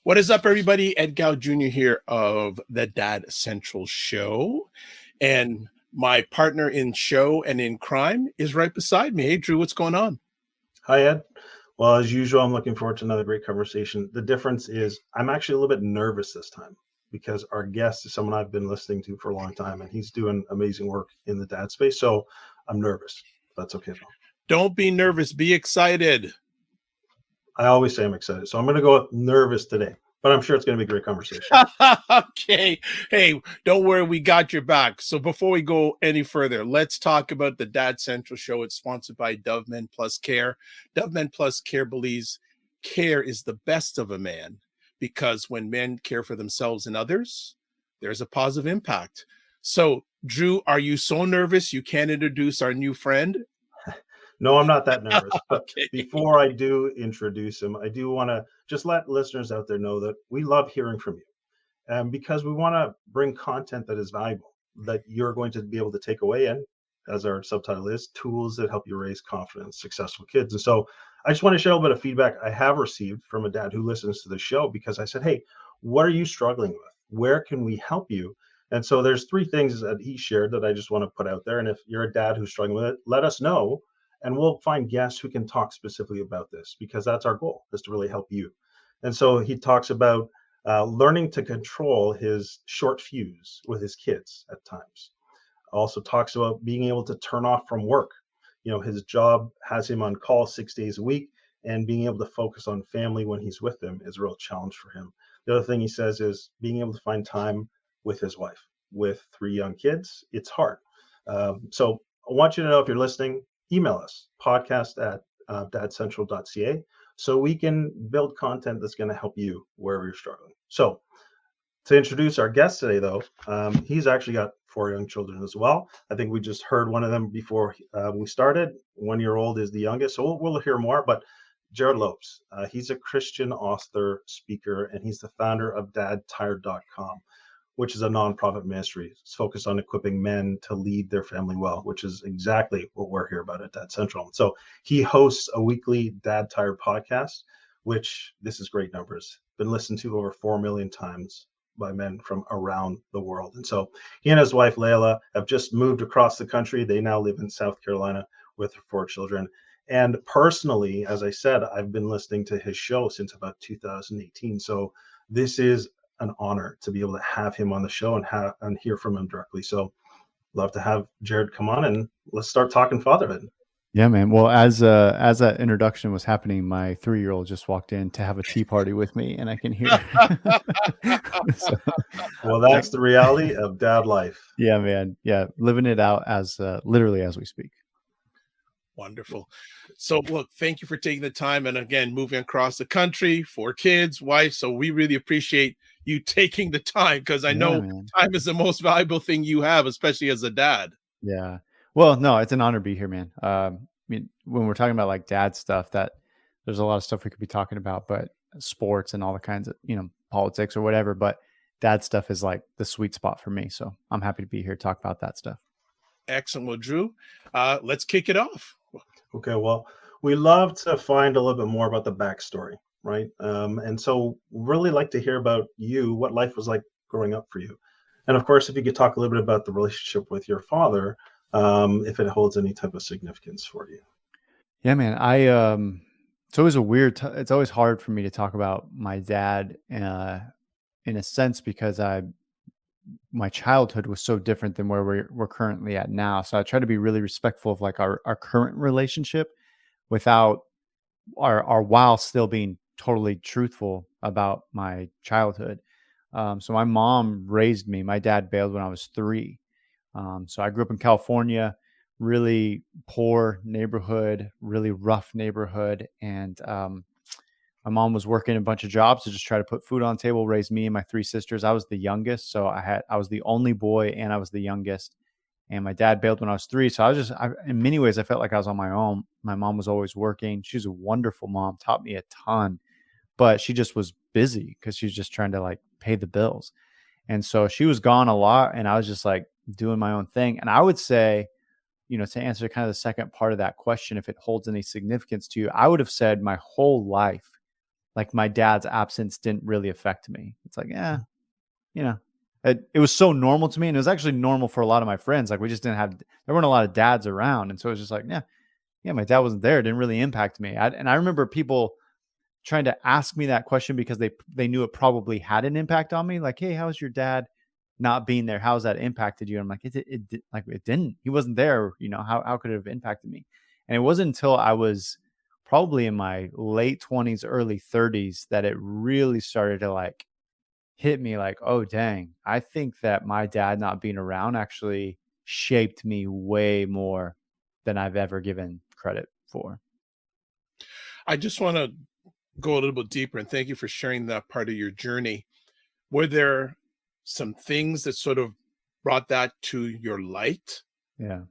What is up, everybody? Ed Gow Jr. here of the Dad Central Show. And my partner in show and in crime is right beside me. Hey, Drew, what's going on? Hi, Ed. Well, as usual, I'm looking forward to another great conversation. The difference is I'm actually a little bit nervous this time because our guest is someone I've been listening to for a long time, and he's doing amazing work in the dad space. So I'm nervous. That's okay, though. Don't be nervous. Be excited. I always say I'm excited. So I'm going to go nervous today, but I'm sure it's going to be a great conversation. Okay. Hey, don't worry. We got your back. So before we go any further, let's talk about the Dad Central Show. It's sponsored by Dove Men Plus Care. Dove Men Plus Care believes care is the best of a man because when men care for themselves and others, there's a positive impact. So, Drew, are you so nervous you can't introduce our new friend? No, I'm not that nervous. But Okay. before I do introduce him, I do want to just let listeners out there know that we love hearing from you. Because we want to bring content that is valuable, that you're going to be able to take away. And as our subtitle is, tools that help you raise confident, successful kids. And so I just want to share a little bit of feedback I have received from a dad who listens to the show because I said, hey, what are you struggling with? Where can we help you? And so there's three things that he shared that I just want to put out there. And if you're a dad who's struggling with it, let us know. And we'll find guests who can talk specifically about this because that's our goal, is to really help you. And so he talks about learning to control his short fuse with his kids at times. Also talks about being able to turn off from work. You know, his job has him on call 6 days a week, and being able to focus on family when he's with them is a real challenge for him. The other thing he says is being able to find time with his wife. With 3 young kids, it's hard. So I want you to know, if you're listening, email us, podcast@dadcentral.ca, so we can build content that's going to help you wherever you're struggling. So to introduce our guest today, though, he's actually got 4 young children as well. I think we just heard one of them before we started. 1 year old is the youngest, so we'll hear more. But Jerrad Lopes, he's a Christian author, speaker, and he's the founder of dadtired.com, which is a nonprofit ministry. It's focused on equipping men to lead their family well, which is exactly what we're here about at Dad Central. So he hosts a weekly Dad Tired podcast, which, this is great numbers, been listened to over 4 million times by men from around the world. And so he and his wife, Layla, have just moved across the country. They now live in South Carolina with their 4 children. And personally, as I said, I've been listening to his show since about 2018. So this is an honor to be able to have him on the show and hear from him directly. So love to have Jerrad come on, and let's start talking fatherhood. Yeah, man. Well, as that introduction was happening, my 3-year-old just walked in to have a tea party with me, and I can hear. So, well, that's the reality of dad life. Yeah, man. Yeah, living it out as literally as we speak. Wonderful. So, look, thank you for taking the time, and again, moving across the country, 4 kids, wife. So we really appreciate you taking the time, because I know time is the most valuable thing you have, especially as a dad. Yeah. Well, no, it's an honor to be here, man. I mean, when we're talking about like dad stuff, that there's a lot of stuff we could be talking about, but sports and all the kinds of, politics or whatever, but dad stuff is like the sweet spot for me. So I'm happy to be here to talk about that stuff. Excellent. Well, Drew, let's kick it off. Okay. Well, we love to find a little bit more about the backstory, right? And so really like to hear about you, what life was like growing up for you. And of course, if you could talk a little bit about the relationship with your father, if it holds any type of significance for you. Yeah, man. It's always it's always hard for me to talk about my dad in a sense, because my childhood was so different than where we're currently at now. So I try to be really respectful of like our current relationship without our while still being totally truthful about my childhood. So my mom raised me. My dad bailed when I was 3. So I grew up in California, really poor neighborhood, really rough neighborhood. And my mom was working a bunch of jobs to just try to put food on the table, raise me and my 3 sisters. I was the youngest. So I was the only boy and I was the youngest. And my dad bailed when I was 3. So in many ways, I felt like I was on my own. My mom was always working. She was a wonderful mom, taught me a ton, but she just was busy because she was just trying to like pay the bills. And so she was gone a lot, and I was just like doing my own thing. And I would say, to answer kind of the second part of that question, if it holds any significance to you, I would have said my whole life like my dad's absence didn't really affect me. It's like, yeah, you know, it was so normal to me. And it was actually normal for a lot of my friends. Like we just there weren't a lot of dads around. And so it was just like, yeah, my dad wasn't there. It didn't really impact me. And I remember people trying to ask me that question because they knew it probably had an impact on me. Like, hey, how's your dad not being there? How's that impacted you? And I'm like, it didn't. He wasn't there. How could it have impacted me? And it wasn't until I was probably in my late 20s, early 30s that it really started to like hit me like, oh dang, I think that my dad not being around actually shaped me way more than I've ever given credit for. I just want to go a little bit deeper, and thank you for sharing that part of your journey. Were there some things that sort of brought that to your light? Yeah.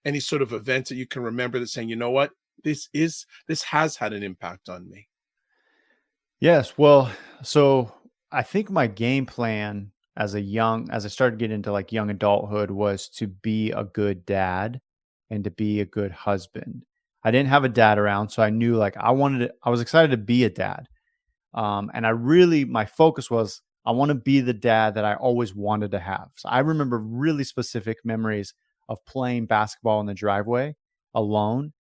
Any sort of events that you can remember that saying, you know what, this has had an impact on me? Yes. Well, so I think my game plan as I started getting into like young adulthood was to be a good dad and to be a good husband. I didn't have a dad around, so I knew like I was excited to be a dad. And my focus was, I want to be the dad that I always wanted to have. So I remember really specific memories of playing basketball in the driveway alone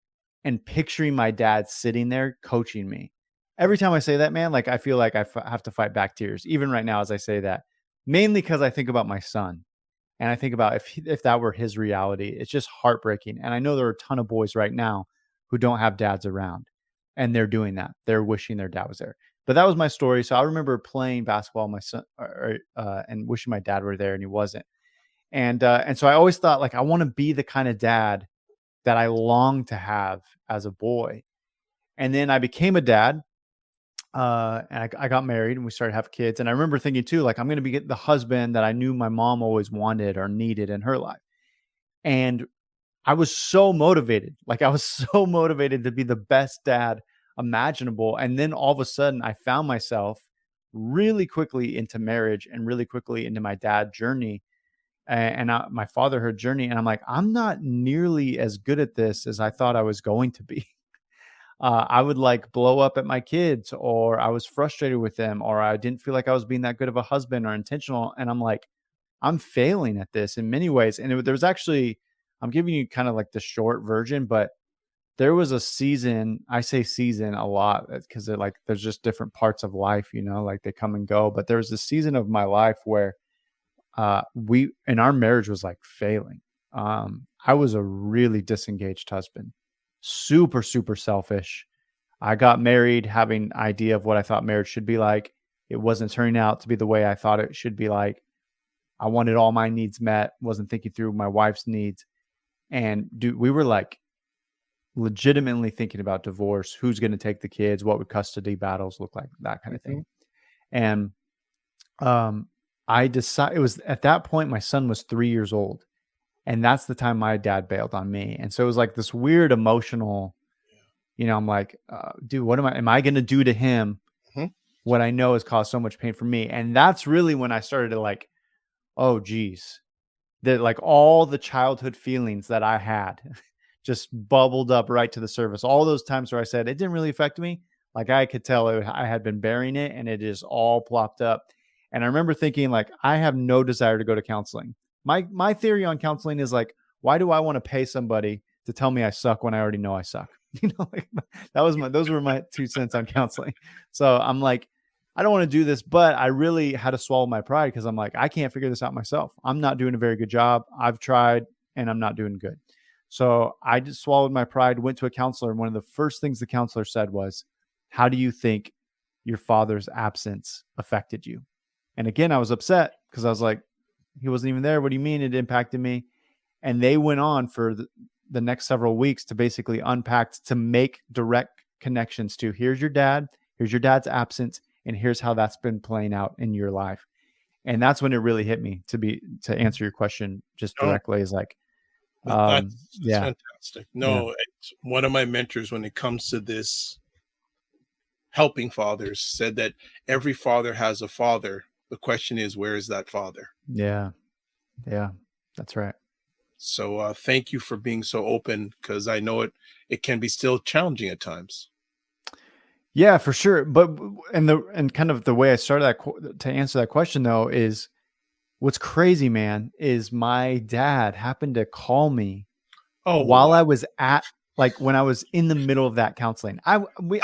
and picturing my dad sitting there coaching me. Every time I say that, man, like I feel like I have to fight back tears, even right now as I say that, mainly because I think about my son. And I think about if that were his reality, it's just heartbreaking. And I know there are a ton of boys right now who don't have dads around, and they're doing that. They're wishing their dad was there. But that was my story. So I remember playing basketball, my son, and wishing my dad were there, and he wasn't. And so I always thought like I want to be the kind of dad that I longed to have as a boy. And then I became a dad, and I got married and we started having kids. And I remember thinking too, like, I'm going to be the husband that I knew my mom always wanted or needed in her life. And I was so motivated. Like, I was so motivated to be the best dad imaginable. And then all of a sudden, I found myself really quickly into marriage and really quickly into my dad journey and my fatherhood journey. And I'm like, I'm not nearly as good at this as I thought I was going to be. I would like blow up at my kids, or I was frustrated with them, or I didn't feel like I was being that good of a husband or intentional. And I'm like, I'm failing at this in many ways. And there was actually, I'm giving you kind of like the short version, but there was a season. I say season a lot because they're like, there's just different parts of life, like they come and go. But there was a season of my life where our marriage was like failing. I was a really disengaged husband, super, super selfish. I got married having an idea of what I thought marriage should be like. It wasn't turning out to be the way I thought it should be like. I wanted all my needs met, wasn't thinking through my wife's needs. And we were like legitimately thinking about divorce, who's going to take the kids, what would custody battles look like, that kind of thing. And I decided, it was at that point, my son was 3 years old. And that's the time my dad bailed on me. And so it was like this weird emotional, I'm like, dude, what am I going to do to him? Mhm. What I know has caused so much pain for me. And that's really when I started to like, oh geez, that like all the childhood feelings that I had just bubbled up right to the surface. All those times where I said it didn't really affect me. Like I could tell I had been burying it, and it just all plopped up. And I remember thinking like, I have no desire to go to counseling. My theory on counseling is like, why do I want to pay somebody to tell me I suck when I already know I suck? Like those were my 2 cents on counseling. So I'm like, I don't want to do this, but I really had to swallow my pride because I'm like, I can't figure this out myself. I'm not doing a very good job. I've tried and I'm not doing good. So I just swallowed my pride, went to a counselor. And one of the first things the counselor said was, how do you think your father's absence affected you? And again, I was upset because I was like, he wasn't even there. What do you mean it impacted me? And they went on for the next several weeks to basically unpack, to make direct connections to here's your dad's absence, and here's how that's been playing out in your life. And that's when it really hit me to answer your question just directly is like, That's yeah, fantastic. No, it's one of my mentors when it comes to this helping fathers said that every father has a father. The question is, where is that father? yeah, that's right. So thank you for being so open, because I know it can be still challenging at times. Yeah, for sure. But and kind of the way I started that to answer that question though is what's crazy, man, is my dad happened to call me Oh, while wow. I was at like when I was in the middle of that counseling. I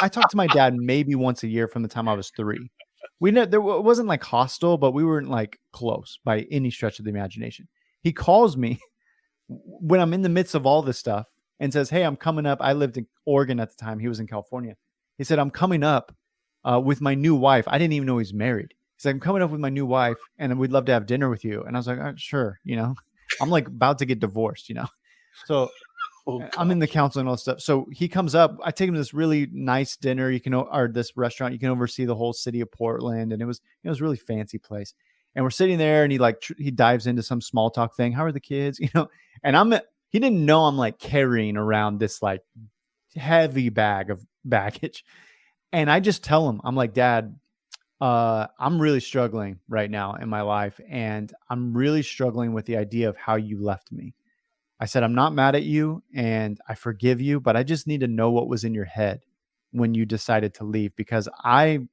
talked to my dad maybe once a year from the time I was 3. We know it wasn't like hostile, but we weren't like close by any stretch of the imagination. He calls me when I'm in the midst of all this stuff and says, "Hey, I'm coming up." I lived in Oregon at the time. He was in California. He said, "I'm coming up with my new wife." I didn't even know he's married. He's like, "I'm coming up with my new wife, and we'd love to have dinner with you." And I was like, "Sure." I'm like about to get divorced. So Oh, I'm in the gosh. council and all this stuff. So he comes up. I take him to this really nice dinner. Or this restaurant. You can oversee the whole city of Portland, and it was a really fancy place. And we're sitting there, and he dives into some small talk thing. How are the kids? And he didn't know I'm like carrying around this like heavy bag of baggage. And I just tell him, I'm like, "Dad, I'm really struggling right now in my life, and I'm really struggling with the idea of how you left me." I said, "I'm not mad at you and I forgive you, but I just need to know what was in your head when you decided to leave because I'm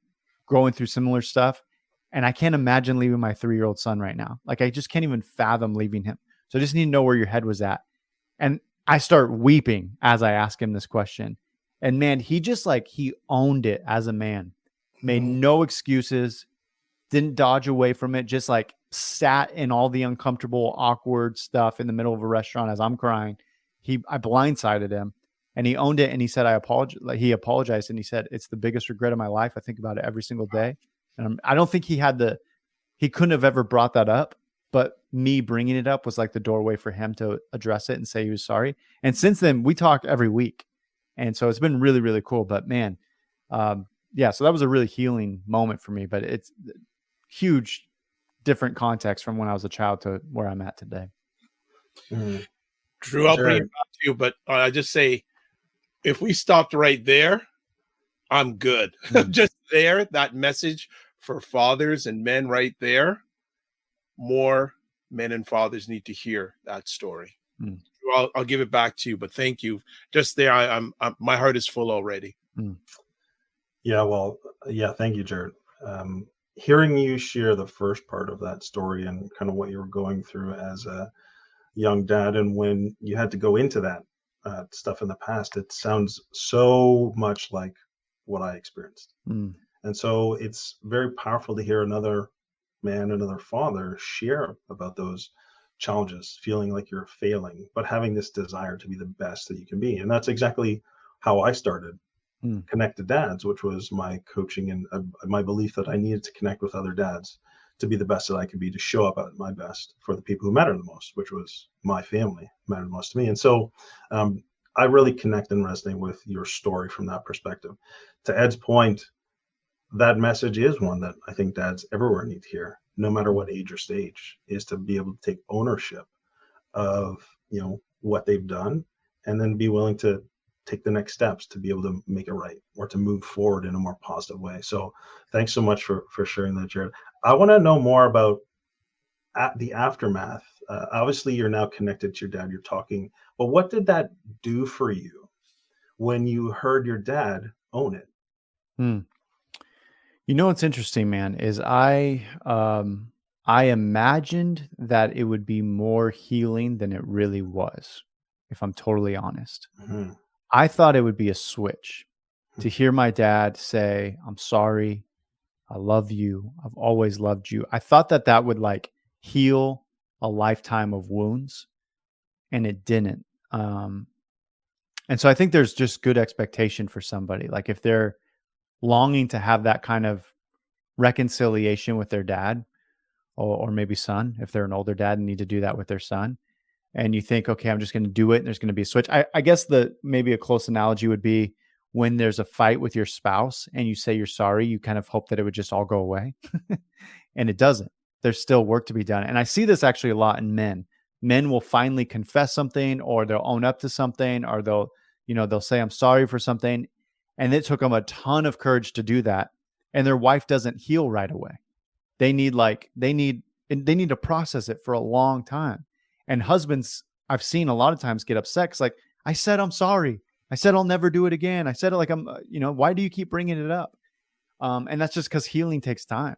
going through similar stuff and I can't imagine leaving my 3-year-old son right now. Like I just can't even fathom leaving him. So I just need to know where your head was at." And I start weeping as I ask him this question. And man, he owned it as a man, made Mhm. no excuses, didn't dodge away from it, just like sat in all the uncomfortable, awkward stuff in the middle of a restaurant as I'm crying. I blindsided him and he owned it. And he said, "I apologize." Like he apologized and he said, "It's the biggest regret of my life. I think about it every single day." And I don't think he couldn't have ever brought that up, but me bringing it up was like the doorway for him to address it and say he was sorry. And since then we talk every week. And so it's been really, really cool, but man, yeah, so that was a really healing moment for me, but it's huge different context from when I was a child to where I'm at today. Mm. Drew, I'll bring it Jerrad, back to you, but I just say if we stopped right there, I'm good. Mm, Just there, that message for fathers and men right there. More men and fathers need to hear that story. mm, I'll give it back to you, but thank you. Just there, my heart is full already. mm, yeah, well, yeah, thank you, Jerrad. Hearing you share the first part of that story and kind of what you were going through as a young dad, and when you had to go into that stuff in the past, it sounds so much like what I experienced. mm, And so it's very powerful to hear another man, another father share about those challenges, feeling like you're failing, but having this desire to be the best that you can be. And that's exactly how I started mm, Connected Dads, which was my coaching and my belief that I needed to connect with other dads to be the best that I could be, to show up at my best for the people who matter the most, which was my family, mattered the most to me. And so um, I really connect and resonate with your story from that perspective. To Ed's point, that message is one that I think dads everywhere need to hear, no matter mm, what age or stage, is to be able to take ownership of what they've done, and then be willing to take the next steps to be able to make it right or to move forward in a more positive way. So thanks so much for sharing that, Jerrad. I want to know more about the aftermath. Obviously you're now connected to your dad, you're talking, but what did that do for you when you heard your dad own it? mm. What's interesting, man, is I imagined that it would be more healing than it really was, if I'm totally honest. Mhm. I thought it would be a switch to hear my dad say, "I'm sorry. I love you. I've always loved you." I thought that that would like heal a lifetime of wounds, and it didn't. Um, and so I think there's just good expectation for somebody. Like if they're longing to have that kind of reconciliation with their dad or maybe son, if they're an older dad and need to do that with their son, and you think, okay, I'm just going to do it, and there's going to be a switch. I guess maybe a close analogy would be when there's a fight with your spouse and you say you're sorry, you kind of hope that it would just all go away. And it doesn't. There's still work to be done. And I see this actually a lot in men. Men will finally confess something, or they'll own up to something, or they'll say, "I'm sorry" for something. And it took them a ton of courage to do that. And their wife doesn't heal right away. They need to process it for a long time. And husbands, I've seen a lot of times get upset. 'Cause like, I said, "I'm sorry." I said I'll never do it again. I said it like I'm, why do you keep bringing it up? And that's just because healing takes time.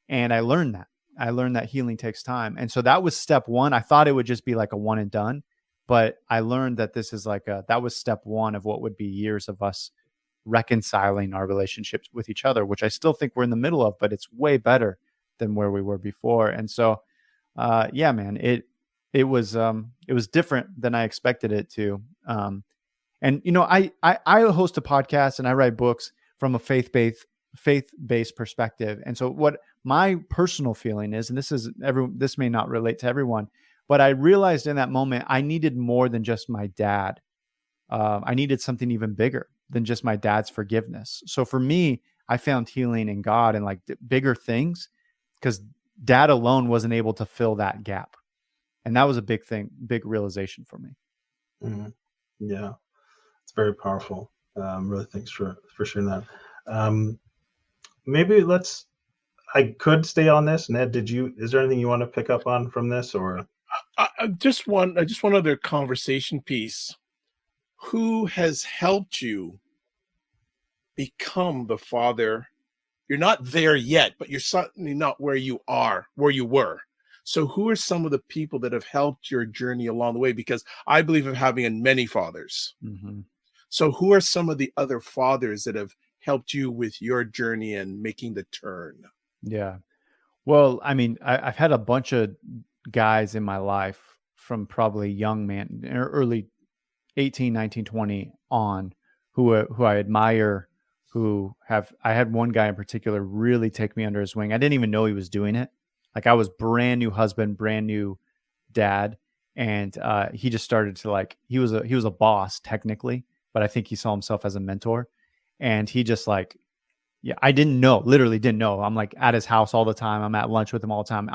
And I learned that. I learned that healing takes time. And so that was step one. I thought it would just be like a one and done, but I learned that this is that was step one of what would be years of us reconciling our relationships with each other, which I still think we're in the middle of, but it's way better than where we were before. And so, yeah, man, it was different than I expected it to. And I host a podcast and I write books from a faith-based perspective. And so what my personal feeling is, and this may not relate to everyone, but I realized in that moment, I needed more than just my dad. I needed something even bigger than just my dad's forgiveness. So for me, I found healing in God and like bigger things, because dad alone wasn't able to fill that gap. And that was a big thing, big realization for me. Mm-hmm. Yeah, it's very powerful. Really, thanks for sharing that. Maybe I could stay on this. Ned, is there anything you want to pick up on from this, or? Just one other conversation piece. Who has helped you become the father? You're not there yet, but you're certainly not where you were. So who are some of the people that have helped your journey along the way? Because I believe in having many fathers. Mm-hmm. So who are some of the other fathers that have helped you with your journey and making the turn? Yeah. Well, I mean, I've had a bunch of guys in my life from probably young man, early 18, 19, 20 on, who I admire, I had one guy in particular really take me under his wing. I didn't even know he was doing it. Like, I was brand new husband, brand new dad. And he just started to he was a boss technically, but I think he saw himself as a mentor. And he just I literally didn't know. I'm like at his house all the time. I'm at lunch with him all the time.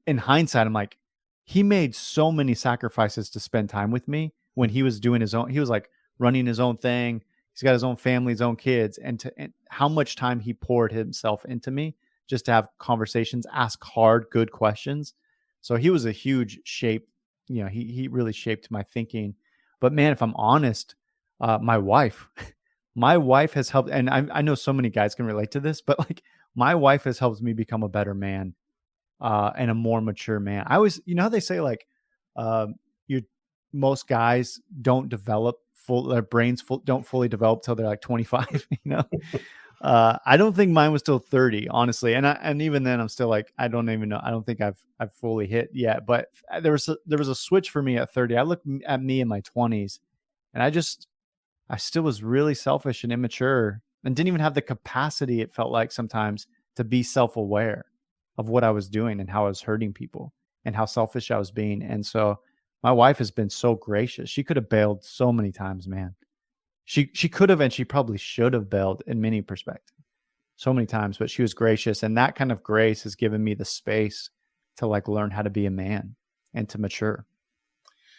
In hindsight, I'm like, he made so many sacrifices to spend time with me when he was doing he was like running his own thing. He's got his own family, his own kids, and how much time he poured himself into me just to have conversations, ask hard, good questions. So he was a huge shape. He really shaped my thinking. But man, if I'm honest, my wife has helped. And I know so many guys can relate to this, but my wife has helped me become a better man and a more mature man. I always, how they say most guys don't develop their brains don't fully develop till they're like 25, I don't think mine was till 30, honestly. And even then I'm still I don't even know. I don't think I've fully hit yet, but there was a switch for me at 30. I looked at me in my 20s and I still was really selfish and immature and didn't even have the capacity, it felt like sometimes, to be self-aware of what I was doing and how I was hurting people and how selfish I was being. And so my wife has been so gracious. She could have bailed so many times, man. She could have, and she probably should have bailed in many perspectives so many times, but she was gracious. And that kind of grace has given me the space to learn how to be a man and to mature.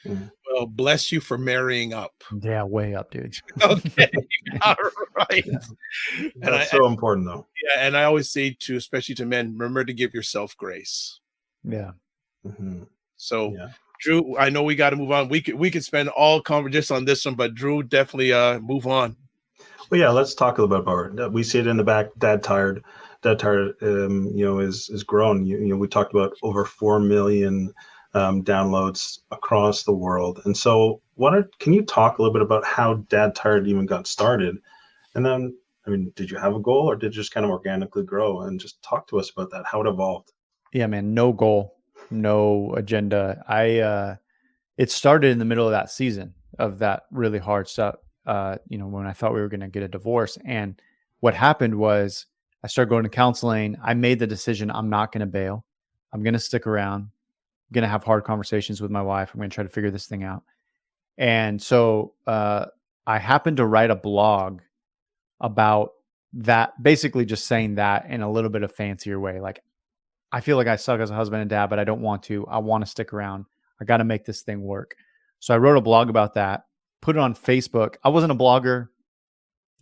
Well, bless you for marrying up. Yeah, way up, dude. Okay, all right. Yeah. That's so important, though. Yeah, and I always say especially to men, remember to give yourself grace. Yeah. Mm-hmm. So, yeah. Drew, I know we got to move on. We could spend all conversation on this one, but Drew, definitely move on. Well, yeah, let's talk a little bit about it. We see it in the back. Dad Tired, is grown. We talked about over 4 million downloads across the world. And so can you talk a little bit about how Dad Tired even got started? And then, did you have a goal, or did it just kind of organically grow? And just talk to us about that, how it evolved. Yeah, man, no goal, no agenda. It started in the middle of that season of that really hard stuff, when I thought we were going to get a divorce. And what happened was I started going to counseling. I made the decision, I'm not going to bail. I'm going to stick around. I'm going to have hard conversations with my wife. I'm going to try to figure this thing out. And so I happened to write a blog about that, basically just saying that in a little bit of fancier way. I feel like I suck as a husband and dad, but I don't want to. I want to stick around. I got to make this thing work. So I wrote a blog about that, put it on Facebook. I wasn't a blogger.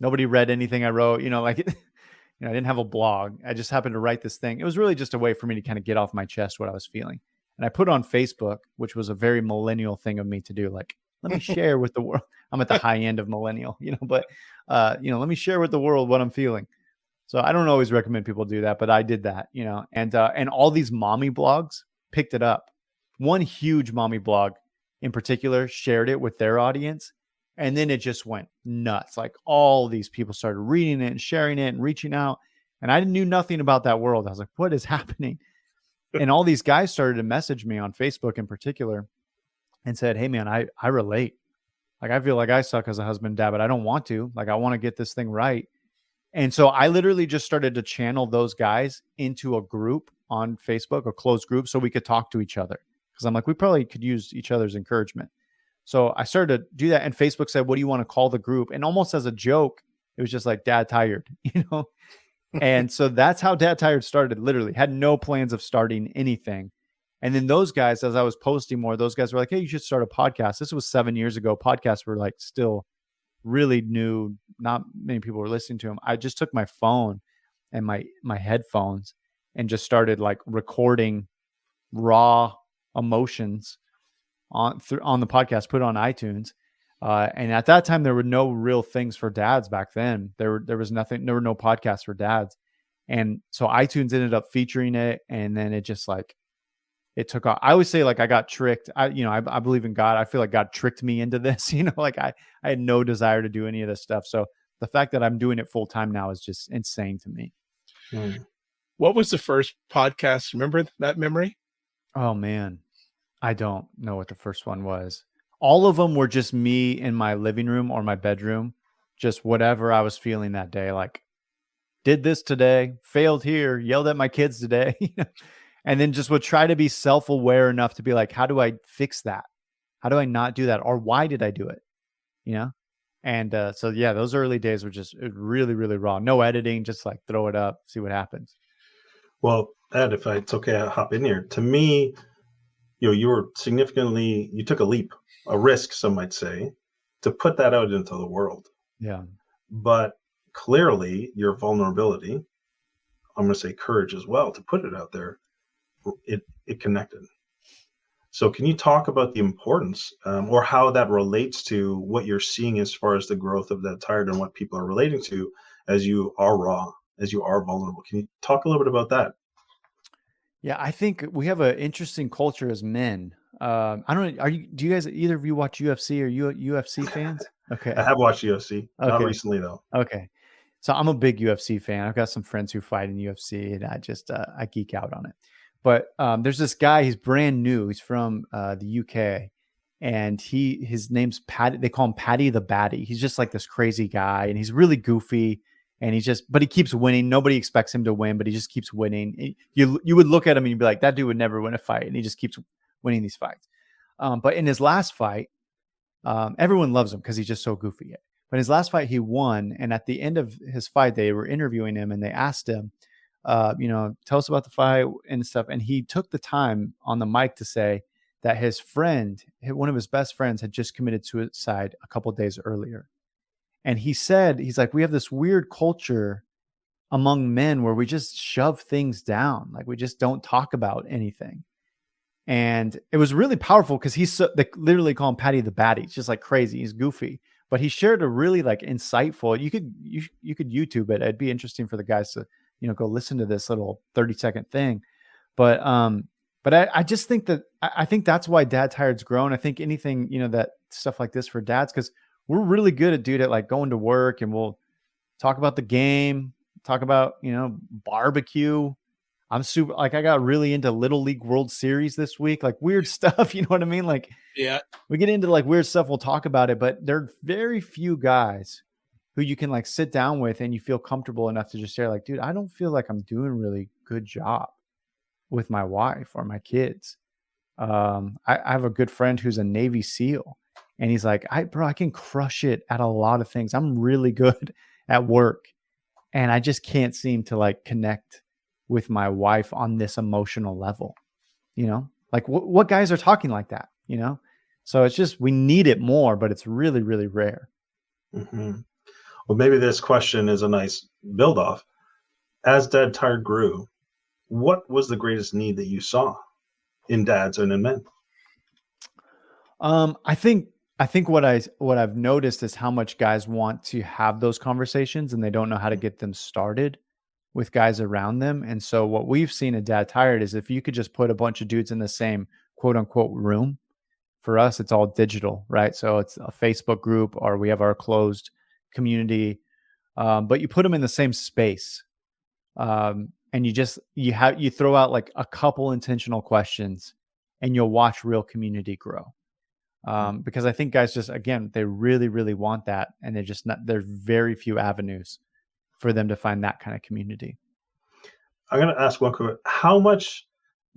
Nobody read anything I wrote, I didn't have a blog. I just happened to write this thing. It was really just a way for me to kind of get off my chest what I was feeling. And I put it on Facebook, which was a very millennial thing of me to do. let me share with the world. I'm at the high end of millennial, but let me share with the world what I'm feeling. So I don't always recommend people do that, but I did that, and all these mommy blogs picked it up. One huge mommy blog in particular shared it with their audience, and then it just went nuts. Like all these people started reading it and sharing it and reaching out, and I knew nothing about that world. I was like, what is happening? And all these guys started to message me on Facebook in particular and said, hey man, I relate. Like, I feel like I suck as a husband and dad, but I don't want to. Like, I want to get this thing right. And so I literally just started to channel those guys into a group on Facebook, a closed group, so we could talk to each other. Because I'm like, we probably could use each other's encouragement. So I started to do that. And Facebook said, what do you want to call the group? And almost as a joke, it was just like Dad Tired, And so that's how Dad Tired started, literally. Had no plans of starting anything. And then those guys, as I was posting more, those guys were like, hey, you should start a podcast. This was 7 years ago. Podcasts were like still really new. Not many people were listening to them. I just took my phone and my headphones and just started like recording raw emotions on the podcast, put it on iTunes. And at that time, there were no real things for dads back then. There was nothing. There were no podcasts for dads. And so iTunes ended up featuring it. And then it just like, it took off. I always say like I got tricked. I believe in God. I feel like God tricked me into this, like I had no desire to do any of this stuff. So the fact that I'm doing it full time now is just insane to me. What was the first podcast? Remember that memory? Oh man, I don't know what the first one was. All of them were just me in my living room or my bedroom, just whatever I was feeling that day. Like, did this today, failed here, yelled at my kids today. And then just would try to be self-aware enough to be like, how do I fix that? How do I not do that? Or why did I do it? And so, yeah, those early days were just really, really raw. No editing, just like throw it up, see what happens. Well, Ed, if it's okay, I'll hop in here. To me, you took a leap, a risk, some might say, to put that out into the world. Yeah. But clearly your vulnerability, I'm going to say courage as well, to put it out there, it connected. So can you talk about the importance or how that relates to what you're seeing as far as the growth of Dad Tired and what people are relating to as you are raw, as you are vulnerable? Can you talk a little bit about that? Yeah, I think we have an interesting culture as men. I don't know. Do you guys, either of you watch UFC? Are you UFC fans? Okay. I have watched UFC, not Okay. recently though. Okay. So I'm a big UFC fan. I've got some friends who fight in UFC, and I geek out on it. But there's this guy, he's brand new. He's from the UK, and his name's Patty. They call him Patty the Batty. He's just like this crazy guy, and he's really goofy, and but he keeps winning. Nobody expects him to win, but he just keeps winning. You would look at him and you'd be like, that dude would never win a fight, and he just keeps winning these fights. But in his last fight, everyone loves him because he's just so goofy. But his last fight, he won, and at the end of his fight, they were interviewing him, and they asked him, tell us about the fight and stuff. And he took the time on the mic to say that his friend, one of his best friends, had just committed suicide a couple of days earlier. And he said, he's like, we have this weird culture among men where we just shove things down. Like, we just don't talk about anything. And it was really powerful because they literally call him Patty the Batty. It's just like crazy. He's goofy, but he shared a really like insightful, you could YouTube it. It'd be interesting for the guys to, go listen to this little 30-second thing. But I just think that I think that's why Dad Tired's grown. I think anything, that stuff like this for dads, because we're really good at like going to work and we'll talk about the game, talk about, barbecue. I'm super, like, I got really into Little League World Series this week, like weird stuff. You know what I mean? Like, yeah, we get into like weird stuff. We'll talk about it, but there are very few guys who you can like sit down with and you feel comfortable enough to just share like, dude, I don't feel like I'm doing a really good job with my wife or my kids. I have a good friend who's a Navy SEAL, and he's like, I can crush it at a lot of things. I'm really good at work, and I just can't seem to like connect with my wife on this emotional level, like what guys are talking like that, So it's just, we need it more, but it's really, really rare. Mm-hmm. Well, maybe this question is a nice build off. As Dad Tired grew, what was the greatest need that you saw in dads and in men? I think I think what I've noticed is how much guys want to have those conversations and they don't know how to get them started with guys around them. And so what we've seen at Dad Tired is if you could just put a bunch of dudes in the same quote unquote room, for us, it's all digital, right? So it's a Facebook group or we have our closed community, but you put them in the same space. And you throw out like a couple intentional questions and you'll watch real community grow. Because I think guys just, again, they really, really want that. And there's very few avenues for them to find that kind of community. I'm going to ask one quick, how much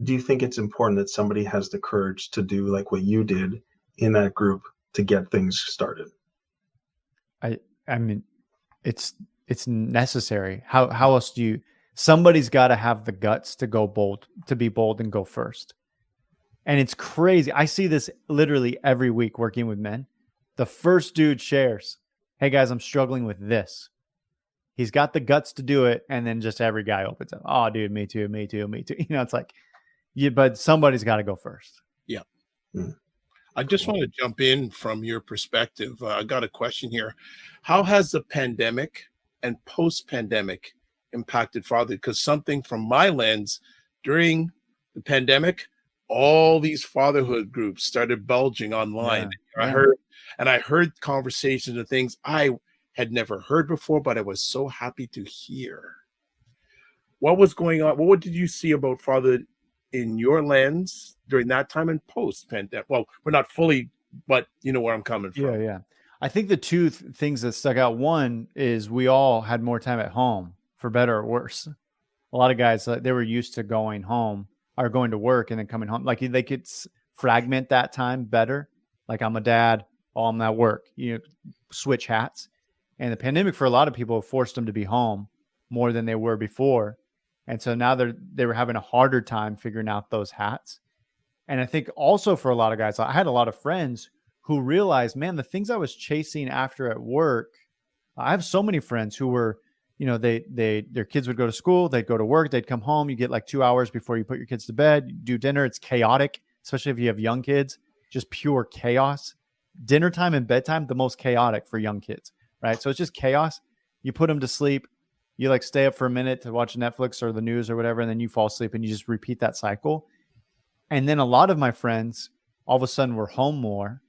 do you think it's important that somebody has the courage to do like what you did in that group to get things started? I mean, it's necessary. How else somebody's got to have the guts to be bold and go first. And it's crazy. I see this literally every week working with men. The first dude shares, "Hey guys, I'm struggling with this." He's got the guts to do it. And then just every guy opens up. "Oh dude, me too, me too, me too." It's like, but somebody's got to go first. Yeah. Mm. I just want to jump in from your perspective. I got a question here. How has the pandemic and post-pandemic impacted fatherhood? Because something from my lens, during the pandemic, all these fatherhood groups started bulging online. Yeah. I heard conversations and things I had never heard before, but I was so happy to hear. What was going on? What did you see about fatherhood in your lens during that time and post-pandemic? Well, we're not fully, but you know where I'm coming from. Yeah. I think the two things that stuck out, one is we all had more time at home, for better or worse. A lot of guys, they were used to going home or going to work and then coming home. Like they could fragment that time better. Like I'm a dad, I'm at work, switch hats. And the pandemic for a lot of people forced them to be home more than they were before. And so now they were having a harder time figuring out those hats. And I think also for a lot of guys, I had a lot of friends who realized, man, the things I was chasing after at work, I have so many friends who were, their kids would go to school, they'd go to work, they'd come home, you get like 2 hours before you put your kids to bed, you do dinner. It's chaotic, especially if you have young kids, just pure chaos. Dinner time and bedtime, the most chaotic for young kids, right? So it's just chaos. You put them to sleep, you like stay up for a minute to watch Netflix or the news or whatever, and then you fall asleep and you just repeat that cycle. And then a lot of my friends all of a sudden were home more.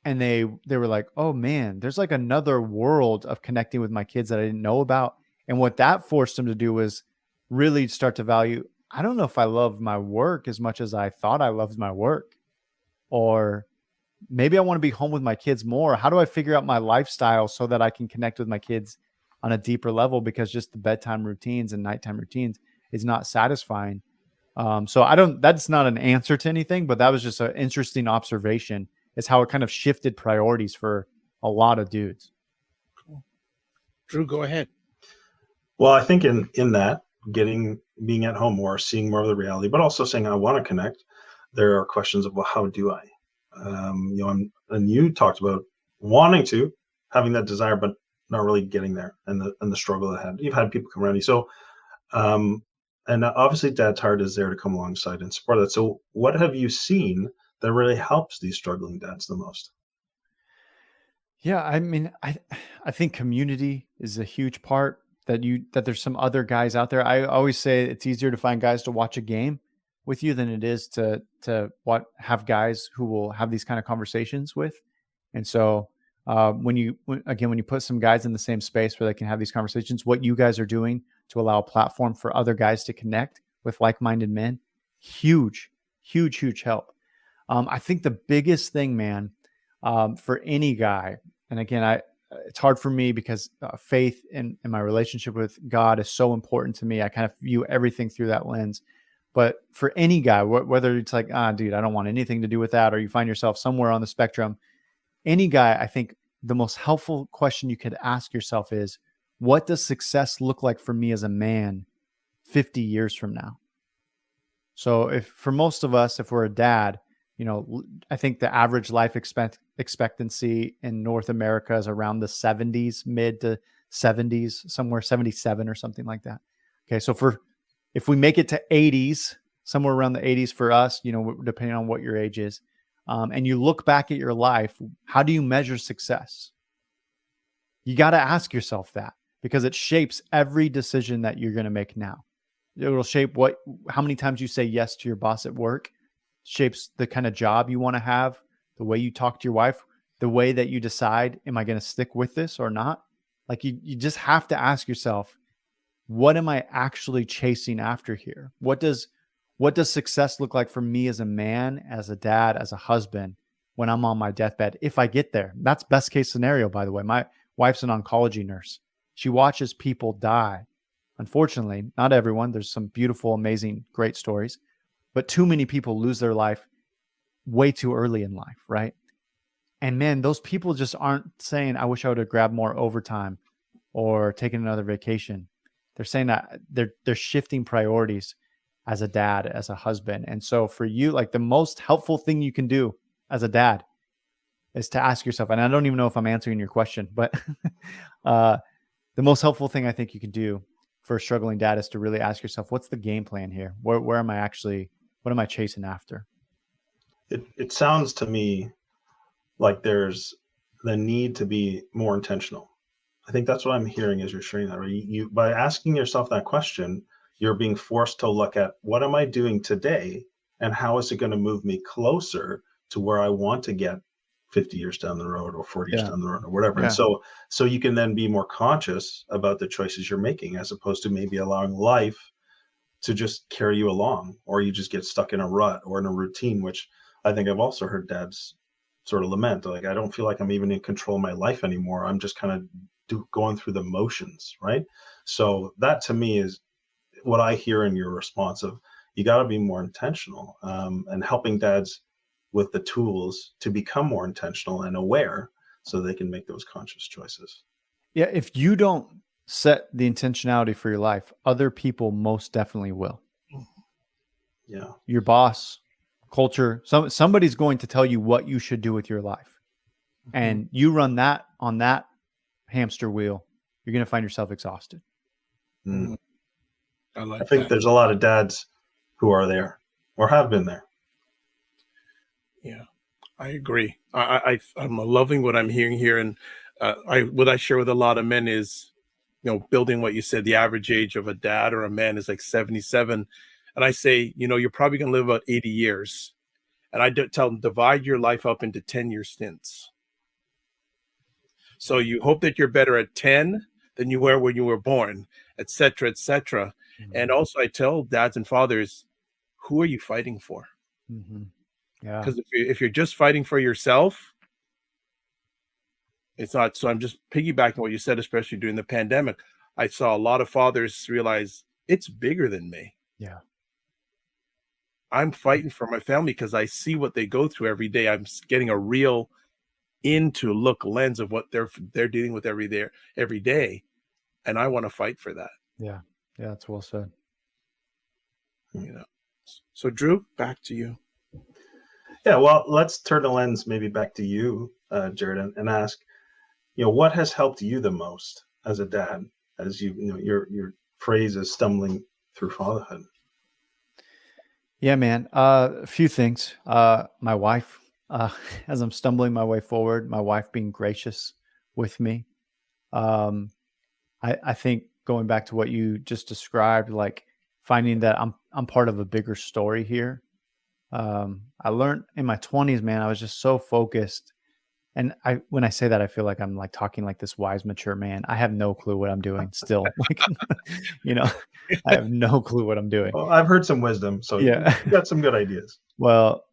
And they were like, "Oh man, there's like another world of connecting with my kids that I didn't know about." And what that forced them to do was really start to value, I don't know if I love my work as much as I thought I loved my work. Or maybe I want to be home with my kids more. How do I figure out my lifestyle so that I can connect with my kids on a deeper level? Because just the bedtime routines and nighttime routines is not satisfying. So that's not an answer to anything, but that was just an interesting observation, is how it kind of shifted priorities for a lot of dudes. Cool. Drew, go ahead. Well, I think in that, being at home more, seeing more of the reality, but also saying I want to connect, there are questions of, well, how do I? And you talked about having that desire, but not really getting there, and the struggle that you've had people come around you. So, and obviously Dad Tired is there to come alongside and support that. So what have you seen that really helps these struggling dads the most? Yeah, I mean, I think community is a huge part, that there's some other guys out there. I always say it's easier to find guys to watch a game with you than it is to have guys who will have these kind of conversations with. And so when you put some guys in the same space where they can have these conversations, what you guys are doing to allow a platform for other guys to connect with like-minded men, huge help. I think the biggest thing, man, for any guy, and again, it's hard for me because faith and my relationship with God is so important to me. I kind of view everything through that lens. But for any guy, whether it's like, dude, I don't want anything to do with that, or you find yourself somewhere on the spectrum, any guy, I think the most helpful question you could ask yourself is, what does success look like for me as a man 50 years from now? So for most of us, if we're a dad, I think the average life expectancy in North America is around the 70s, mid to 70s, somewhere 77 or something like that. Okay. So if we make it to 80s, somewhere around the 80s for us, depending on what your age is, and you look back at your life, how do you measure success? You got to ask yourself that, because it shapes every decision that you're going to make now. It'll shape how many times you say yes to your boss at work, shapes the kind of job you want to have, the way you talk to your wife, the way that you decide, am I going to stick with this or not? Like you just have to ask yourself, what am I actually chasing after here? What does success look like for me as a man, as a dad, as a husband when I'm on my deathbed? If I get there, that's best case scenario, by the way. My wife's an oncology nurse. She watches people die. Unfortunately, not everyone. There's some beautiful, amazing, great stories, but too many people lose their life way too early in life, right? And man, those people just aren't saying, I wish I would have grabbed more overtime or taken another vacation. They're saying that they're shifting priorities as a dad, as a husband. And so for you, like the most helpful thing you can do as a dad is to ask yourself, and I don't even know if I'm answering your question, but the most helpful thing I think you can do for a struggling dad is to really ask yourself, what's the game plan here? Where am I actually, what am I chasing after? It sounds to me like there's the need to be more intentional. I think that's what I'm hearing as you're sharing that. Right? You by asking yourself that question, you're being forced to look at, what am I doing today, and how is it going to move me closer to where I want to get 50 years down the road, or 40 years down the road, or whatever. Yeah. And so you can then be more conscious about the choices you're making, as opposed to maybe allowing life to just carry you along, or you just get stuck in a rut or in a routine, which I think I've also heard dads sort of lament. Like, I don't feel like I'm even in control of my life anymore. I'm just kind of going through the motions, right? So that to me is what I hear in your response of, you got to be more intentional, and helping dads with the tools to become more intentional and aware so they can make those conscious choices. Yeah. If you don't set the intentionality for your life, other people most definitely will. Yeah. Your boss, culture, somebody's going to tell you what you should do with your life. And you run that on that hamster wheel, you're going to find yourself exhausted. Mm. I think there's a lot of dads who are there or have been there. Yeah, I agree. I'm loving what I'm hearing here, and what I share with a lot of men is, building what you said. The average age of a dad or a man is like 77, and I say, you're probably going to live about 80 years, and I tell them, divide your life up into 10-year stints. So you hope that you're better at 10 than you were when you were born, et cetera, et cetera. Mm-hmm. And also, I tell dads and fathers, who are you fighting for? Mm-hmm. Yeah. Because if you're just fighting for yourself, it's not. So I'm just piggybacking what you said, especially during the pandemic. I saw a lot of fathers realize it's bigger than me. Yeah. I'm fighting for my family because I see what they go through every day. I'm getting a real lens of what they're dealing with every day. And I want to fight for that. Yeah. Yeah. That's well said. So Drew, back to you. Yeah, well, let's turn the lens maybe back to you, Jerrad, and ask, what has helped you the most as a dad, as your phrase is stumbling through fatherhood? Yeah, man. A few things. My wife, as I'm stumbling my way forward, my wife being gracious with me. I think going back to what you just described, like finding that I'm part of a bigger story here. I learned in my 20s, man, I was just so focused. And when I say that, I feel like I'm like talking like this wise, mature man. I have no clue what I'm doing still. Like, I have no clue what I'm doing. Well, I've heard some wisdom, so yeah, you got some good ideas. Well,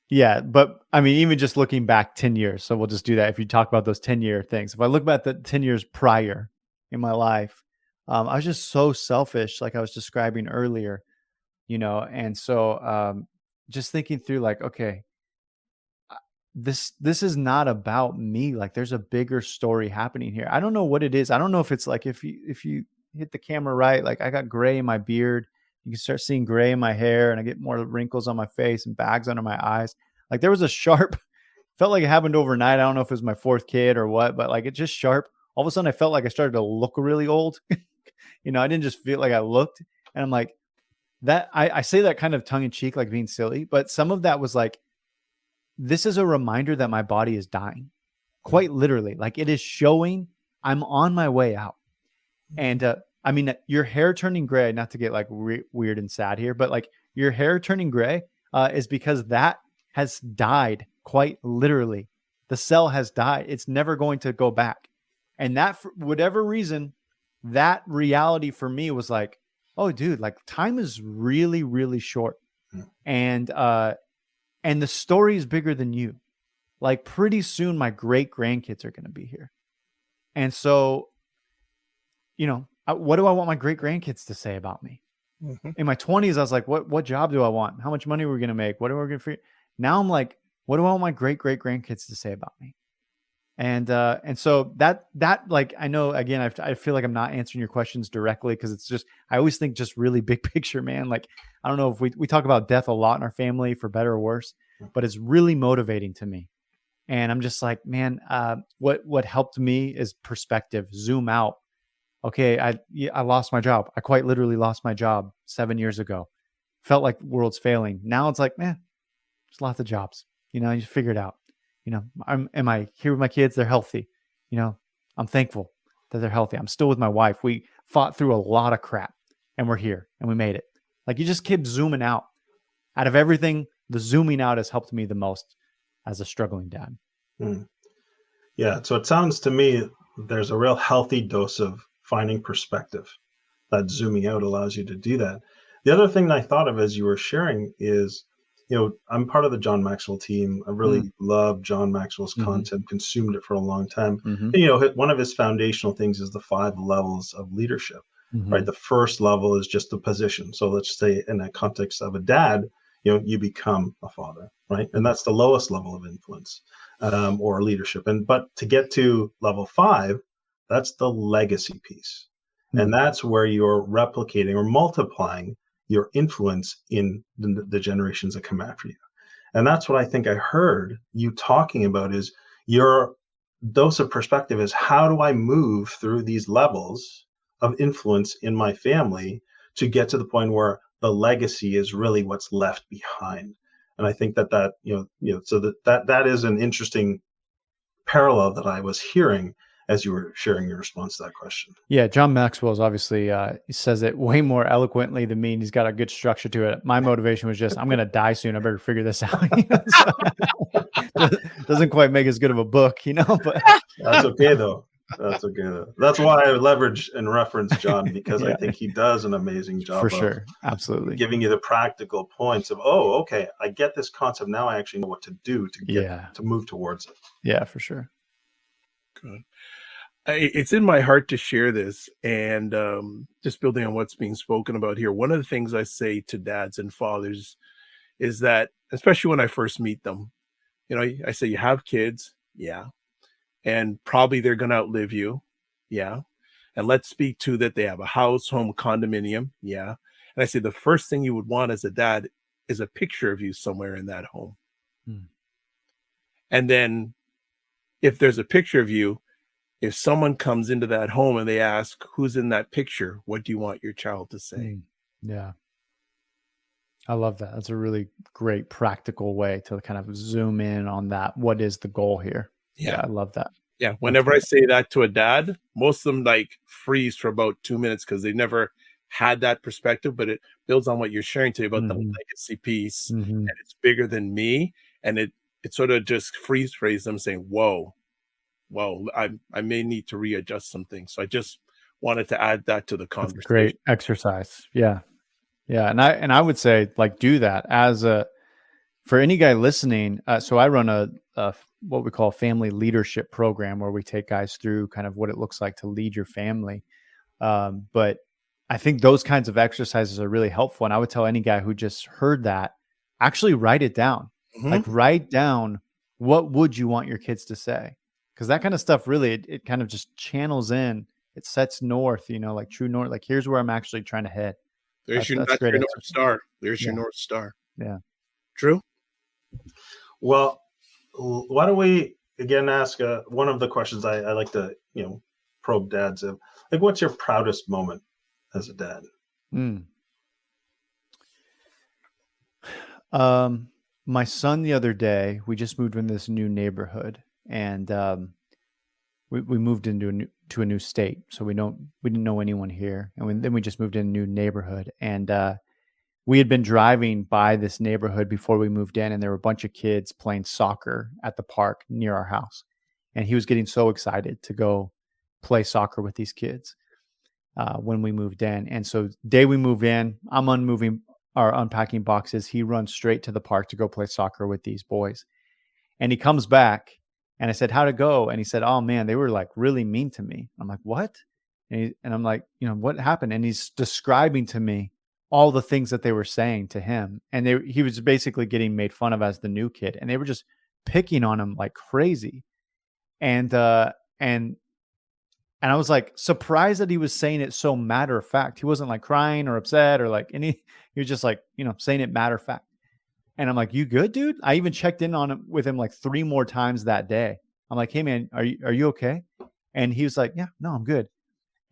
yeah, but I mean, even just looking back 10 years. So we'll just do that. If you talk about those 10-year things, if I look back the 10 years prior in my life, I was just so selfish, like I was describing earlier, and so, just thinking through like, okay, this is not about me. Like there's a bigger story happening here. I don't know what it is. I don't know if it's like, if you hit the camera right, like I got gray in my beard, you can start seeing gray in my hair, and I get more wrinkles on my face and bags under my eyes. Like there was a sharp, felt like it happened overnight. I don't know if it was my fourth kid or what, but like it's just sharp. All of a sudden I felt like I started to look really old. I didn't just feel like I looked, and I'm like, that I say that kind of tongue in cheek, like being silly, but some of that was like this is a reminder that my body is dying, quite literally. Like, it is showing I'm on my way out. And I mean, your hair turning gray, not to get like weird and sad here, but like your hair turning gray is because that has died, quite literally. The cell has died. It's never going to go back. And that, for whatever reason, that reality for me was like, oh, dude, like time is really, really short. And the story is bigger than you. Like, pretty soon my great grandkids are going to be here. And so, you know, what do I want my great grandkids to say about me? Mhm. In my 20s, I was like, what job do I want? How much money are we going to make? What are we going to? Now I'm like, what do I want my great grandkids to say about me? And so that like, I know, again, I feel like I'm not answering your questions directly, because it's just, I always think just really big picture, man. Like, I don't know if we talk about death a lot in our family, for better or worse, but it's really motivating to me. And I'm just like, man, what helped me is perspective, zoom out. Okay, I lost my job. I quite literally lost my job 7 years ago. Felt like the world's failing. Now it's like, man, there's lots of jobs. You know, you figure it out. You know, am I here with my kids? They're healthy. You know, I'm thankful that they're healthy. I'm still with my wife. We fought through a lot of crap, and we're here, and we made it. Like, you just keep zooming out. Out of everything, the zooming out has helped me the most as a struggling dad. Yeah. So it sounds to me there's a real healthy dose of finding perspective that zooming out allows you to do that. The other thing that I thought of as you were sharing is, I'm part of the John Maxwell team. I really love John Maxwell's content, consumed it for a long time. And, one of his foundational things is the 5 levels of leadership, right? The first level is just the position. So let's say in that context of a dad, you become a father, right? And that's the lowest level of influence or leadership. But to get to level 5, that's the legacy piece. And that's where you're replicating or multiplying your influence in the generations that come after you. And that's what I think I heard you talking about, is your dose of perspective is, how do I move through these levels of influence in my family to get to the point where the legacy is really what's left behind. And I think that so that is an interesting parallel that I was hearing as you were sharing your response to that question. Yeah, John Maxwell is obviously, he says it way more eloquently than me, and he's got a good structure to it. My motivation was just, I'm going to die soon. I better figure this out. Doesn't quite make as good of a book, but That's okay though. That's okay though. That's why I leverage and reference John, because I think he does an amazing job for sure. Absolutely. Giving you the practical points of, oh, okay, I get this concept. Now I actually know what to do to get to move towards it. Yeah, for sure. Good. It's in my heart to share this, and just building on what's being spoken about here. One of the things I say to dads and fathers is that, especially when I first meet them, I say, you have kids, yeah, and probably they're going to outlive you, yeah, and let's speak to that they have a house, home, condominium, yeah, and I say the first thing you would want as a dad is a picture of you somewhere in that home, and then if there's a picture of you, if someone comes into that home and they ask, who's in that picture, what do you want your child to say? Yeah. I love that. That's a really great practical way to kind of zoom in on that. What is the goal here? Yeah, I love that. Yeah. Whenever I say that to a dad, most of them like freeze for about 2 minutes because they never had that perspective, but it builds on what you're sharing today about the legacy piece. And it's bigger than me. And it sort of just freeze frames them saying, whoa, I may need to readjust some things. So I just wanted to add that to the conversation. That's great exercise. Yeah. Yeah. And I would say, like, do that for any guy listening. So I run a what we call a family leadership program, where we take guys through kind of what it looks like to lead your family. But I think those kinds of exercises are really helpful. And I would tell any guy who just heard that, actually write it down. Like, write down, what would you want your kids to say? Because that kind of stuff really, it kind of just channels in. It sets north, like true north. Like, here's where I'm actually trying to head. That's your North Star. There's your North Star. Yeah. True. Well, why don't we again ask one of the questions I like to probe dads of, like, what's your proudest moment as a dad? my son the other day, we just moved in this new neighborhood, and we moved into a new state, so we didn't know anyone here, and then we just moved in a new neighborhood, and we had been driving by this neighborhood before we moved in, and there were a bunch of kids playing soccer at the park near our house, and he was getting so excited to go play soccer with these kids when we moved in. And so day we move in, I'm unpacking boxes. He runs straight to the park to go play soccer with these boys. And he comes back and I said, how'd it go? And he said, oh man, they were like really mean to me. I'm like, what? And I'm like, what happened? And he's describing to me all the things that they were saying to him. And he was basically getting made fun of as the new kid. And they were just picking on him like crazy. And I was like surprised that he was saying it so matter of fact. He wasn't like crying or upset or like he was just like, saying it matter of fact. And I'm like, you good, dude? I even checked in on him with him like 3 more times that day. I'm like, hey man, are you okay? And he was like, yeah, no, I'm good.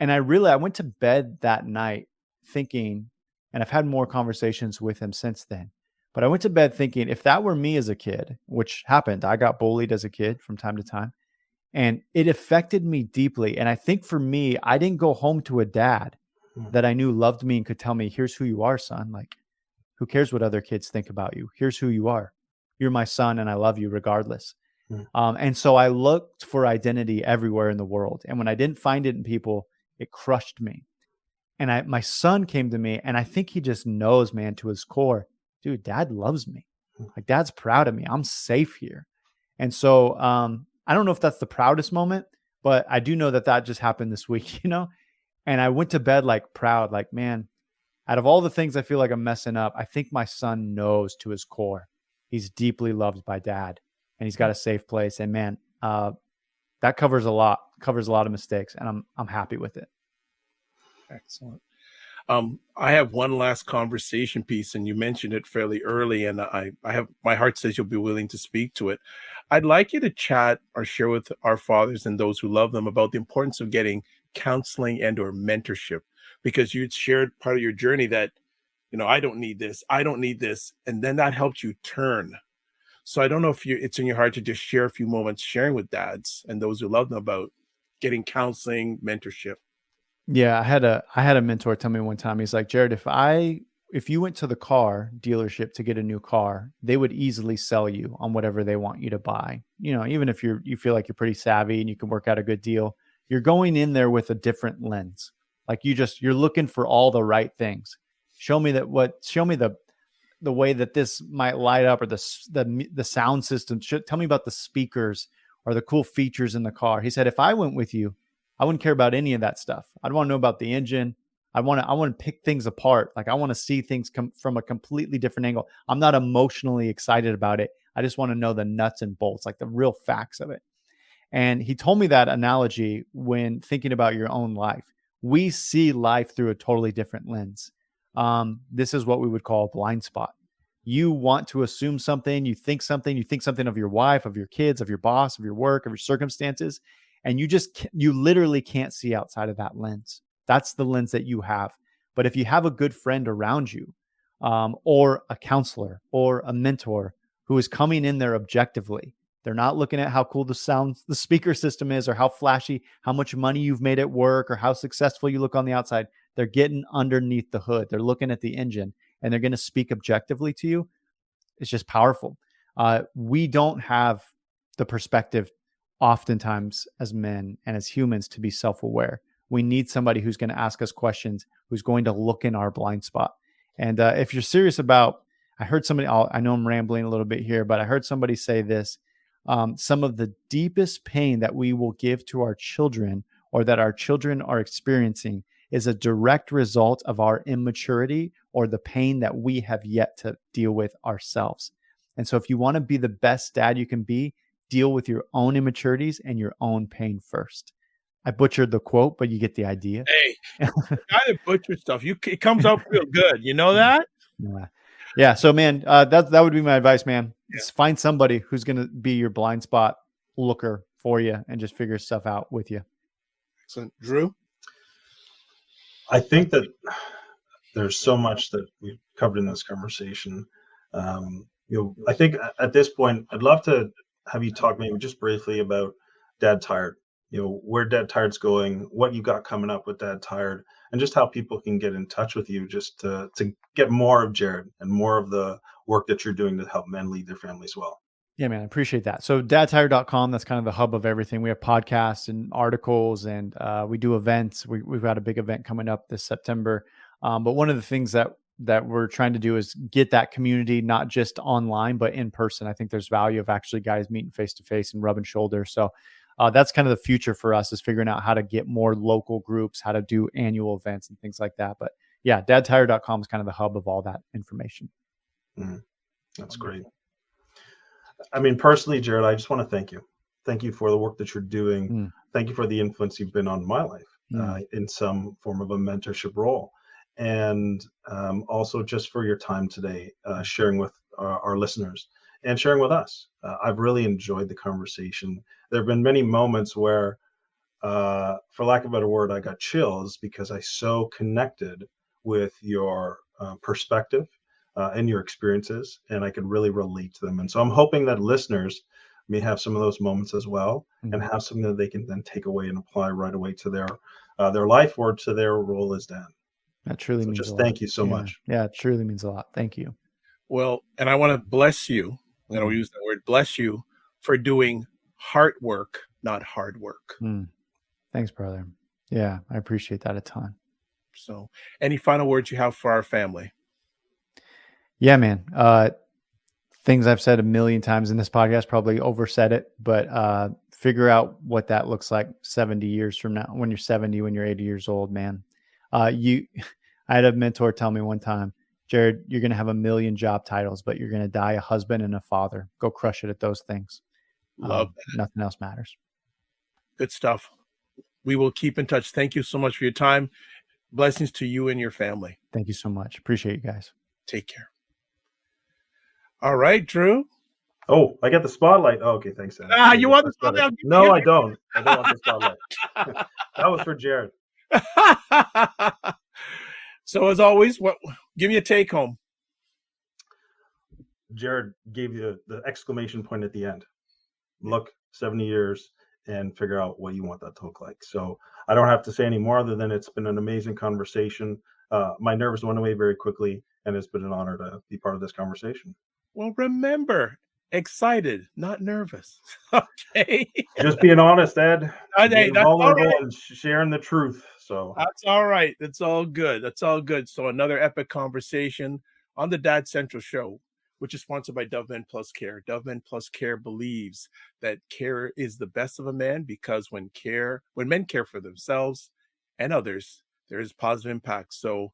And I went to bed that night thinking, and I've had more conversations with him since then, but I went to bed thinking if that were me as a kid, which happened, I got bullied as a kid from time to time. And it affected me deeply. And I think for me, I didn't go home to a dad that I knew loved me and could tell me, here's who you are, son. Like, who cares what other kids think about you? Here's who you are. You're my son and I love you regardless. And so I looked for identity everywhere in the world. And when I didn't find it in people, it crushed me. And my son came to me and I think he just knows, man, to his core, dude, dad loves me. Like dad's proud of me. I'm safe here. And so, I don't know if that's the proudest moment, but I do know that just happened this week, and I went to bed like proud, like, man, out of all the things I feel like I'm messing up, I think my son knows to his core. He's deeply loved by dad and he's got a safe place. And man, that covers a lot of mistakes and I'm happy with it. Excellent. I have one last conversation piece, and you mentioned it fairly early, and I have my heart says you'll be willing to speak to it. I'd like you to chat or share with our fathers and those who love them about the importance of getting counseling and or mentorship, because you'd shared part of your journey that, I don't need this, and then that helped you turn. So I don't know if it's in your heart to just share a few moments sharing with dads and those who love them about getting counseling, mentorship. Yeah, I had a mentor tell me one time, he's like, Jerrad, if you went to the car dealership to get a new car, they would easily sell you on whatever they want you to buy. Even if you feel like you're pretty savvy and you can work out a good deal, you're going in there with a different lens. Like you're looking for all the right things. Show me the way that this might light up, or the sound system. Tell me about the speakers or the cool features in the car. He said, if I went with you, I wouldn't care about any of that stuff. I'd want to know about the engine. I want to pick things apart. Like I want to see things come from a completely different angle. I'm not emotionally excited about it. I just want to know the nuts and bolts, like the real facts of it. And he told me that analogy when thinking about your own life. We see life through a totally different lens. This is what we would call a blind spot. You want to assume something, you think something of your wife, of your kids, of your boss, of your work, of your circumstances. And you literally can't see outside of that lens. That's the lens that you have. But if you have a good friend around you, or a counselor or a mentor who is coming in there objectively, they're not looking at how cool the speaker system is, or how flashy, how much money you've made at work, or how successful you look on the outside. They're getting underneath the hood. They're looking at the engine and they're going to speak objectively to you. It's just powerful. We don't have the perspective oftentimes as men and as humans to be self-aware. We need somebody who's going to ask us questions, who's going to look in our blind spot. And if you're serious about, I heard somebody, I know I'm rambling a little bit here, but I heard somebody say this, some of the deepest pain that we will give to our children, or that our children are experiencing, is a direct result of our immaturity or the pain that we have yet to deal with ourselves. And so if you want to be the best dad you can be, deal with your own immaturities and your own pain first. I butchered the quote, but you get the idea. Hey, the guy that butchers stuff, it comes out real good. You know that? Yeah. So, man, that would be my advice, man. Yeah. Just find somebody who's going to be your blind spot looker for you and just figure stuff out with you. Excellent. Drew? I think that there's so much that we've covered in this conversation. I think at this point, I'd love to have you talk maybe just briefly about Dad Tired. Where Dad Tired's going, what you got coming up with Dad Tired, and just how people can get in touch with you just to get more of Jerrad and more of the work that you're doing to help men lead their families well. Yeah, man, I appreciate that. So dadtired.com, that's kind of the hub of everything. We have podcasts and articles, and we do events. We've got a big event coming up this September. But one of the things that we're trying to do is get that community, not just online, but in person. I think there's value of actually guys meeting face to face and rubbing shoulders. So that's kind of the future for us, is figuring out how to get more local groups, how to do annual events and things like that. But yeah, dadtired.com is kind of the hub of all that information. That's great. I mean, personally, Jerrad, I just want to thank you. Thank you for the work that you're doing. Thank you for the influence you've been on my life in some form of a mentorship role. And also just for your time today, sharing with our listeners and sharing with us. I've really enjoyed the conversation. There have been many moments where, for lack of a better word, I got chills because I so connected with your perspective and your experiences, and I could really relate to them. And so I'm hoping that listeners may have some of those moments as well, and have something that they can then take away and apply right away to their life or to their role as dad. That truly means just a lot. Thank you so much. Yeah, it truly means a lot. Thank you. Well, and I want to bless you. I'm going to use the word bless you for doing heart work, not hard work. Thanks, brother. Yeah, I appreciate that a ton. So, any final words you have for our family? Yeah, man. Things I've said a million times in this podcast, probably oversaid it, but figure out what that looks like 70 years from now, when you're 70, when you're 80 years old, man. I had a mentor tell me one time, Jerrad, you're going to have a million job titles, but you're going to die a husband and a father. Go crush it at those things. Love that. Nothing else matters. Good stuff. We will keep in touch. Thank you so much for your time. Blessings to you and your family. Thank you so much. Appreciate you guys. Take care. All right, Drew. Oh, I got the spotlight. Oh, okay, thanks, Ed. You want the spotlight? No, I don't. I don't want the spotlight. That was for Jerrad. So as always, give me a take home. Jerrad gave you the exclamation point at the end. Look 70 years and figure out what you want that to look like. So I don't have to say any more other than it's been an amazing conversation. My nerves went away very quickly, and it's been an honor to be part of this conversation. Well, remember, excited, not nervous. Okay. Just being honest, Ed. Hey, that's all right. And sharing the truth. So that's all right. That's all good. That's all good. So another epic conversation on the Dad Central Show, which is sponsored by Dove Men Plus Care. Dove Men Plus Care believes that care is the best of a man, because when men care for themselves and others, there is positive impact. So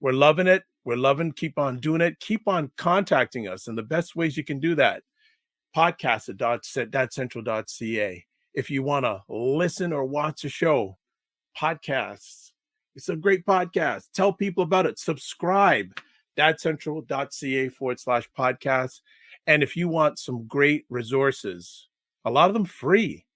we're loving it. We're loving. Keep on doing it. Keep on contacting us. And the best ways you can do that, podcast at dadcentral.ca. If you want to listen or watch a show, podcasts. It's a great podcast. Tell people about it. Subscribe. dadcentral.ca/podcast. And if you want some great resources, a lot of them free,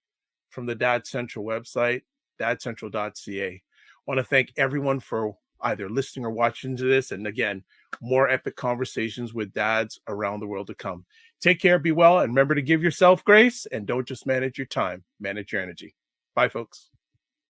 from the Dad Central website, dadcentral.ca. I want to thank everyone for either listening or watching to this. And again, more epic conversations with dads around the world to come. Take care, be well, and remember to give yourself grace, and don't just manage your time, manage your energy. Bye, folks.